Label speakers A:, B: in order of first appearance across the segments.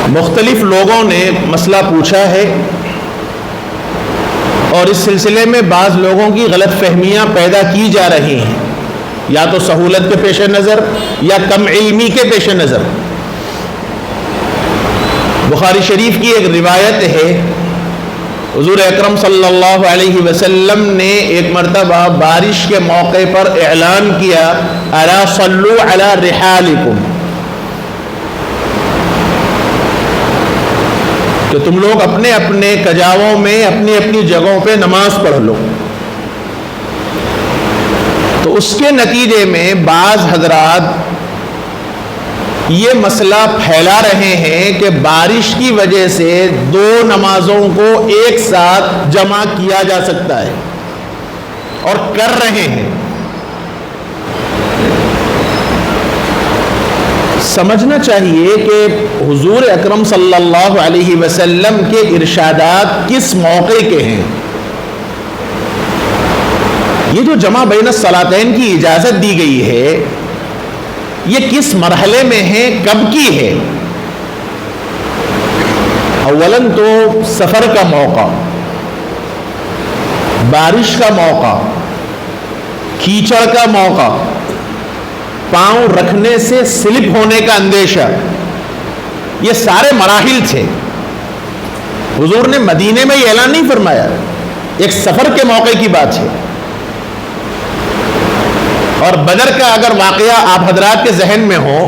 A: مختلف لوگوں نے مسئلہ پوچھا ہے اور اس سلسلے میں بعض لوگوں کی غلط فہمیاں پیدا کی جا رہی ہیں، یا تو سہولت کے پیش نظر یا کم علمی کے پیش نظر۔ بخاری شریف کی ایک روایت ہے، حضور اکرم صلی اللہ علیہ وسلم نے ایک مرتبہ بارش کے موقع پر اعلان کیا، الا صلوا علی رحالکم، کہ تم لوگ اپنے اپنے کجاووں میں اپنی اپنی جگہوں پہ نماز پڑھ لو۔ تو اس کے نتیجے میں بعض حضرات یہ مسئلہ پھیلا رہے ہیں کہ بارش کی وجہ سے دو نمازوں کو ایک ساتھ جمع کیا جا سکتا ہے، اور کر رہے ہیں۔ سمجھنا چاہیے کہ حضور اکرم صلی اللہ علیہ وسلم کے ارشادات کس موقع کے ہیں۔ یہ جو جمع بین الصلاتین کی اجازت دی گئی ہے، یہ کس مرحلے میں ہے، کب کی ہے؟ اولاً تو سفر کا موقع، بارش کا موقع، کیچڑ کا موقع، پاؤں رکھنے سے سلپ ہونے کا اندیشہ، یہ سارے مراحل تھے۔ حضور نے مدینے میں یہ اعلان نہیں فرمایا، ایک سفر کے موقع کی بات ہے۔ اور بدر کا اگر واقعہ آپ حضرات کے ذہن میں ہو،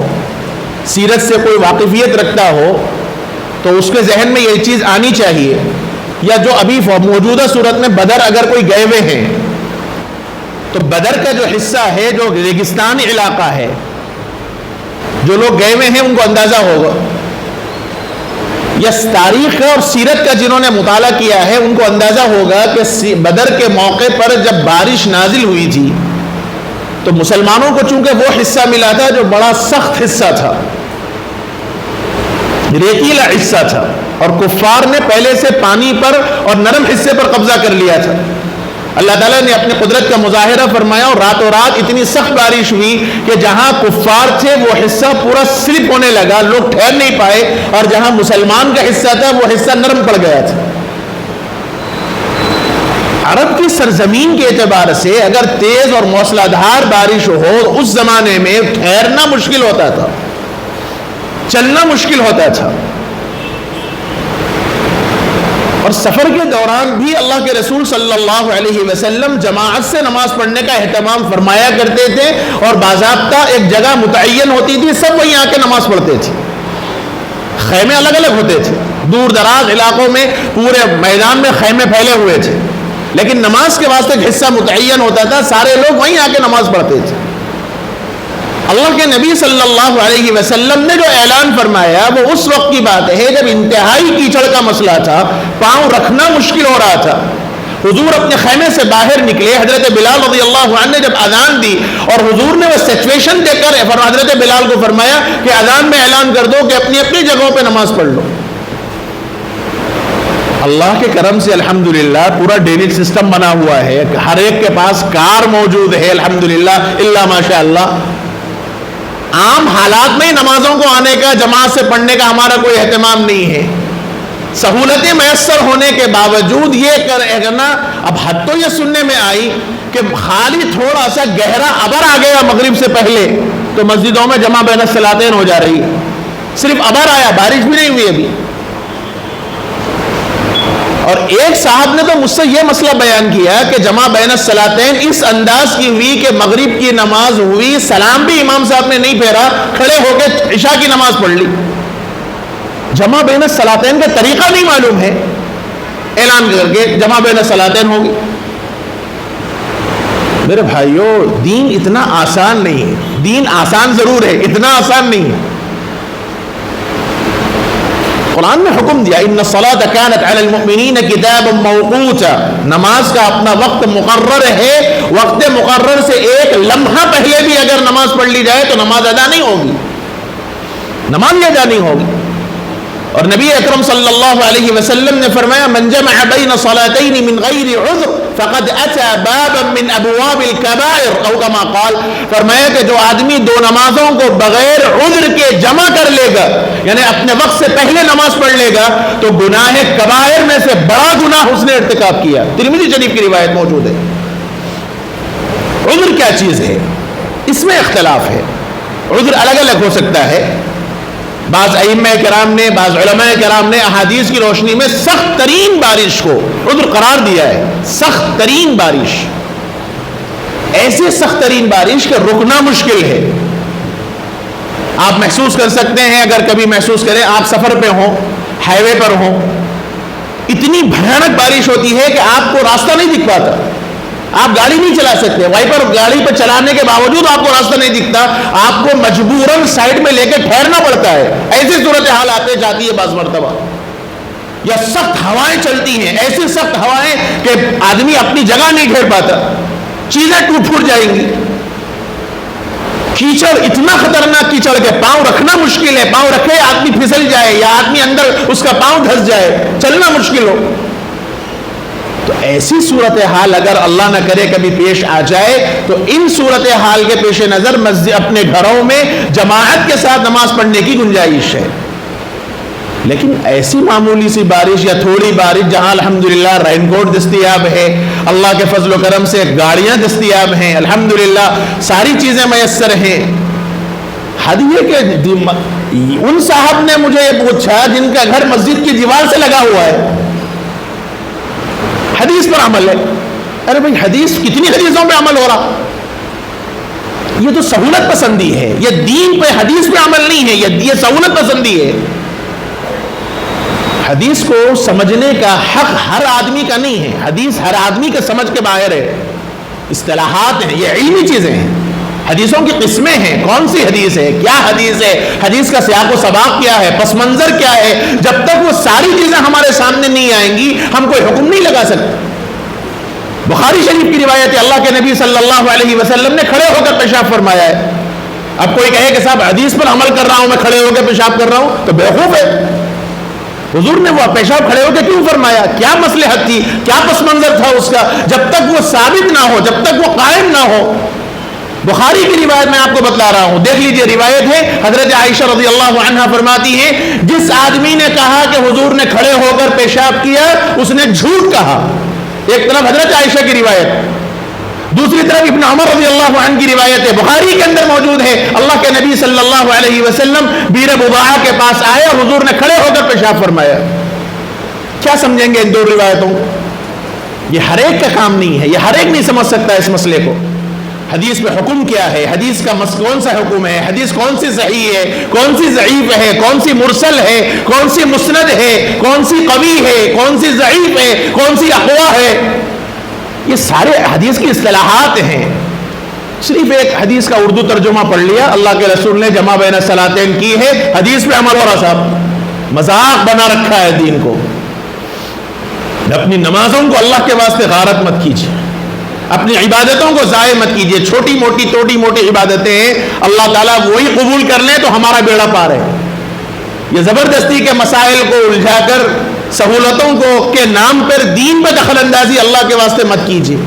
A: سیرت سے کوئی واقفیت رکھتا ہو، تو اس کے ذہن میں یہ چیز آنی چاہیے، یا جو ابھی موجودہ صورت میں بدر اگر کوئی گئے ہوئے ہیں، تو بدر کا جو حصہ ہے، جو ریگستانی علاقہ ہے، جو لوگ گئے ہوئے ہیں ان کو اندازہ ہوگا، یا تاریخ کا اور سیرت کا جنہوں نے مطالعہ کیا ہے ان کو اندازہ ہوگا کہ بدر کے موقع پر جب بارش نازل ہوئی تھی تو مسلمانوں کو چونکہ وہ حصہ ملا تھا جو بڑا سخت حصہ تھا، ریتیلا حصہ تھا، اور کفار نے پہلے سے پانی پر اور نرم حصے پر قبضہ کر لیا تھا۔ اللہ تعالیٰ نے اپنی قدرت کا مظاہرہ فرمایا، اور راتوں رات اتنی سخت بارش ہوئی کہ جہاں کفار تھے وہ حصہ پورا سلپ ہونے لگا، لوگ ٹھہر نہیں پائے، اور جہاں مسلمان کا حصہ تھا وہ حصہ نرم پڑ گیا تھا۔ عرب کی سرزمین کے اعتبار سے اگر تیز اور موسلا دھار بارش ہو، اس زمانے میں ٹھہرنا مشکل ہوتا تھا، چلنا مشکل ہوتا تھا۔ اور سفر کے دوران بھی اللہ کے رسول صلی اللہ علیہ وسلم جماعت سے نماز پڑھنے کا اہتمام فرمایا کرتے تھے، اور باضابطہ ایک جگہ متعین ہوتی تھی، سب وہیں آ کے نماز پڑھتے تھے۔ خیمے الگ الگ ہوتے تھے، دور دراز علاقوں میں پورے میدان میں خیمے پھیلے ہوئے تھے، لیکن نماز کے واسطے ایک حصہ متعین ہوتا تھا، سارے لوگ وہیں آ کے نماز پڑھتے تھے۔ اللہ کے نبی صلی اللہ علیہ وسلم نے جو اعلان فرمایا وہ اس وقت کی بات ہے جب انتہائی کیچڑ کا مسئلہ تھا، پاؤں رکھنا مشکل ہو رہا تھا۔ حضور اپنے خیمے سے باہر نکلے، حضرت بلال رضی اللہ عنہ نے جب اذان دی، اور حضور نے وہ سچویشن دیکھ کر حضرت بلال کو فرمایا کہ اذان میں اعلان کر دو کہ اپنی اپنی جگہوں پہ نماز پڑھ لو۔ اللہ کے کرم سے الحمدللہ پورا ڈینک سسٹم بنا ہوا ہے، ہر ایک کے پاس کار موجود ہے الحمدللہ، الا ماشاء اللہ۔ عام حالات میں نمازوں کو آنے کا، جماعت سے پڑھنے کا ہمارا کوئی اہتمام نہیں ہے۔ سہولتیں میسر ہونے کے باوجود یہ کرنا، اب حد تو یہ سننے میں آئی کہ خالی تھوڑا سا گہرا ابر آ گیا مغرب سے پہلے تو مسجدوں میں جمع بین الصلاتین ہو جا رہی ہے۔ صرف ابر آیا، بارش بھی نہیں ہوئی ابھی۔ اور ایک صاحب نے تو مجھ سے یہ مسئلہ بیان کیا کہ جمع بین الصلاتین اس انداز کی ہوئی کہ مغرب کی نماز ہوئی، سلام بھی امام صاحب نے نہیں پھیرا، کھڑے ہو کے عشاء کی نماز پڑھ لی۔ جمع بین الصلاتین کا طریقہ نہیں معلوم ہے، اعلان کر کے جمع بین الصلاتین ہوگی۔ میرے بھائیو، دین اتنا آسان نہیں ہے، دین آسان ضرور ہے، اتنا آسان نہیں ہے۔ قرآن نے حکم دیا، ان الصلاۃ کانت علی المؤمنین کتابا موقوتا، نماز کا اپنا وقت مقرر ہے، وقت مقرر سے ایک لمحہ پہلے بھی اگر نماز پڑھ لی جائے تو نماز ادا نہیں ہوگی، نماز ادا نہیں ہوگی۔ اور نبی اکرم صلی اللہ علیہ وسلم نے فرمایا من جمع بین صلاتین من غیر عذر فقد اتى بابا من ابواب الكبائر او کما قال، فرمایا کہ جو آدمی دو نمازوں کو بغیر عذر کے جمع کر لے گا، یعنی اپنے وقت سے پہلے نماز پڑھ لے گا، تو گناہ کبائر میں سے بڑا گناہ اس نے ارتکاب کیا۔ ترمذی شریف کی روایت موجود ہے۔ عذر کیا چیز ہے، اس میں اختلاف ہے۔ عذر الگ الگ ہو سکتا ہے۔ بعض ائمہ کرام نے، بعض علماء کرام نے احادیث کی روشنی میں سخت ترین بارش کو عذر قرار دیا ہے۔ سخت ترین بارش، ایسی سخت ترین بارش کہ رکنا مشکل ہے۔ آپ محسوس کر سکتے ہیں، اگر کبھی محسوس کریں، آپ سفر پہ ہوں، ہائی وے پر ہوں، اتنی بھیانک بارش ہوتی ہے کہ آپ کو راستہ نہیں دکھ پاتا، آپ گاڑی نہیں چلا سکتے، وائپر گاڑی پہ چلانے کے باوجود آپ کو راستہ نہیں دکھتا، آپ کو مجبوراً سائڈ میں لے کے ٹھہرنا پڑتا ہے۔ ایسی صورتحال آتے جاتی ہے بعض مرتبہ، یا سخت ہوائیں چلتی ہیں، ایسی سخت ہوائیں کہ آدمی اپنی جگہ نہیں ٹھہر پاتا، چیزیں ٹوٹ پھوٹ جائیں گی۔ کیچڑ اتنا خطرناک کیچڑ کہ پاؤں رکھنا مشکل ہے، پاؤں رکھے آدمی پھسل جائے یا آدمی اندر اس کا پاؤں دھس جائے، چلنا مشکل ہو۔ تو ایسی صورتحال اگر اللہ نہ کرے کبھی پیش آ جائے تو ان صورتحال کے پیش نظر مسجد اپنے گھروں میں جماعت کے ساتھ نماز پڑھنے کی گنجائش ہے۔ لیکن ایسی معمولی سی بارش یا تھوڑی بارش جہاں الحمدللہ رین کوٹ دستیاب ہے، اللہ کے فضل و کرم سے گاڑیاں دستیاب ہیں، الحمدللہ ساری چیزیں میسر ہیں، حد یہ کہ ان صاحب نے مجھے یہ پوچھا جن کا گھر مسجد کی دیوار سے لگا ہوا ہے، حدیث پر عمل ہے۔ ارے بھائی حدیث، کتنی حدیثوں پہ عمل ہو رہا؟ یہ تو سہولت پسندی ہے، یہ دین پہ حدیث پہ عمل نہیں ہے، یہ سہولت پسندی ہے۔ حدیث کو سمجھنے کا حق ہر آدمی کا نہیں ہے، حدیث ہر آدمی کے سمجھ کے باہر ہے، اصطلاحات ہیں، یہ علمی چیزیں ہیں، حدیثوں کی قسمیں ہیں، کون سی حدیث ہے، کیا حدیث ہے، حدیث کا سیاق و سباق کیا ہے، پس منظر کیا ہے، جب تک وہ ساری چیزیں ہمارے سامنے نہیں آئیں گی ہم کوئی حکم نہیں لگا سکتے۔ بخاری شریف کی روایت ہے، اللہ کے نبی صلی اللہ علیہ وسلم نے کھڑے ہو کر پیشاب فرمایا ہے۔ اب کوئی کہے کہ صاحب حدیث پر عمل کر رہا ہوں، میں کھڑے ہو کے پیشاب کر رہا ہوں، تو بیوقوف ہے۔ حضور نے وہ پیشاب کھڑے ہو کے کیوں فرمایا؟ کیا مصلحت تھی، کیا پس منظر تھا اس کا؟ جب تک وہ ثابت نہ ہو، جب تک وہ قائم نہ ہو۔ بخاری کی روایت میں آپ کو بتلا رہا ہوں، دیکھ لیجئے، روایت ہے، حضرت عائشہ رضی اللہ عنہا فرماتی ہیں جس آدمی نے کہا کہ حضور نے کھڑے ہو کر پیشاب کیا، اس نے جھوٹ کہا۔ ایک طرف حضرت عائشہ کی روایت، دوسری طرف ابن عمر رضی اللہ عنہ کی روایت ہے، بخاری کے اندر موجود ہے، اللہ کے نبی صلی اللہ علیہ وسلم بیر بضاعہ کے پاس آئے، حضور نے کھڑے ہو کر پیشاب فرمایا۔ کیا سمجھیں گے ان دو روایتوں؟ یہ ہر ایک کا کام نہیں ہے، یہ ہر ایک نہیں سمجھ سکتا اس مسئلے کو۔ حدیث پہ حکم کیا ہے، حدیث کا کون سا حکم ہے، حدیث کون سی صحیح ہے، کون سی ضعیف ہے، کون سی مرسل ہے، کون سی مسند ہے، کون سی قوی ہے، کون سی ضعیف ہے، کون سی اقوا ہے، یہ سارے حدیث کی اصطلاحات ہیں۔ صرف ایک حدیث کا اردو ترجمہ پڑھ لیا، اللہ کے رسول نے جمع بین الصلاتین کی ہے، حدیث پہ عمل ہو رہا، صاحب مذاق بنا رکھا ہے دین کو۔ اپنی نمازوں کو اللہ کے واسطے غارت مت کیجیے، اپنی عبادتوں کو ضائع مت کیجیے، چھوٹی موٹی عبادتیں ہیں، اللہ تعالیٰ وہی قبول کر لیں تو ہمارا بیڑا پار ہے۔ یہ زبردستی کے مسائل کو الجھا کر سہولتوں کو کے نام پر دین پہ دخل اندازی اللہ کے واسطے مت کیجیے۔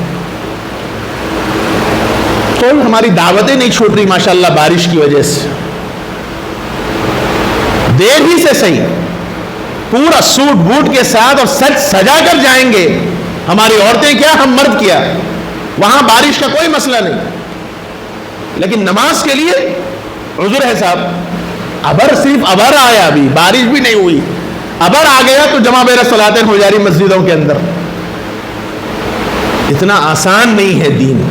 A: کوئی ہماری دعوتیں نہیں چھوٹ رہی ماشاءاللہ بارش کی وجہ سے، دیر ہی سے صحیح پورا سوٹ بوٹ کے ساتھ اور سج سجا کر جائیں گے، ہماری عورتیں کیا ہم مرد کیا، وہاں بارش کا کوئی مسئلہ نہیں، لیکن نماز کے لیے عذر ہے صاحب، ابر صرف ابر آیا، ابھی بارش بھی نہیں ہوئی، ابر آ گیا تو جمع بین الصلاتین ہو جا رہی مسجدوں کے اندر۔ اتنا آسان نہیں ہے دین،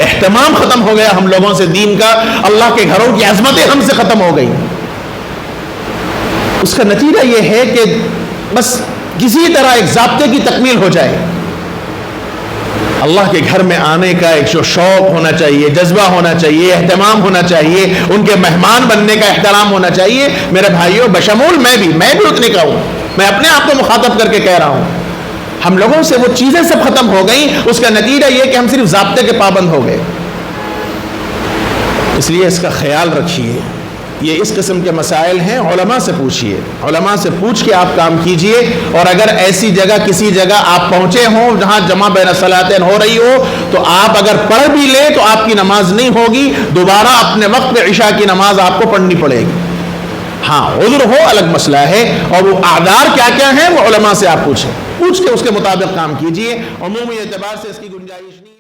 A: اہتمام ختم ہو گیا ہم لوگوں سے دین کا، اللہ کے گھروں کی عظمتیں ہم سے ختم ہو گئی۔ اس کا نتیجہ یہ ہے کہ بس کسی طرح ایک ضابطے کی تکمیل ہو جائے، اللہ کے گھر میں آنے کا ایک جو شوق ہونا چاہیے، جذبہ ہونا چاہیے، اہتمام ہونا چاہیے، ان کے مہمان بننے کا احترام ہونا چاہیے۔ میرے بھائیوں بشمول میں بھی اتنے کا ہوں، میں اپنے آپ کو مخاطب کر کے کہہ رہا ہوں، ہم لوگوں سے وہ چیزیں سب ختم ہو گئیں، اس کا نتیجہ یہ کہ ہم صرف ضابطے کے پابند ہو گئے۔ اس لیے اس کا خیال رکھیے، یہ اس قسم کے مسائل ہیں، علماء سے پوچھئے، علماء سے پوچھ کے آپ کام کیجئے. اور اگر ایسی جگہ کسی جگہ آپ پہنچے ہوں جہاں جمع بین الصلاتین ہو رہی ہو تو آپ اگر پڑھ بھی لیں تو آپ کی نماز نہیں ہوگی، دوبارہ اپنے وقت پہ عشاء کی نماز آپ کو پڑھنی پڑے گی. ہاں عذر ہو الگ مسئلہ ہے، اور وہ اعذار کیا کیا ہیں وہ علماء سے آپ پوچھ کے اس کے مطابق کام کیجئے. عمومی اعتبار سے اس کی گنجائش نہیں.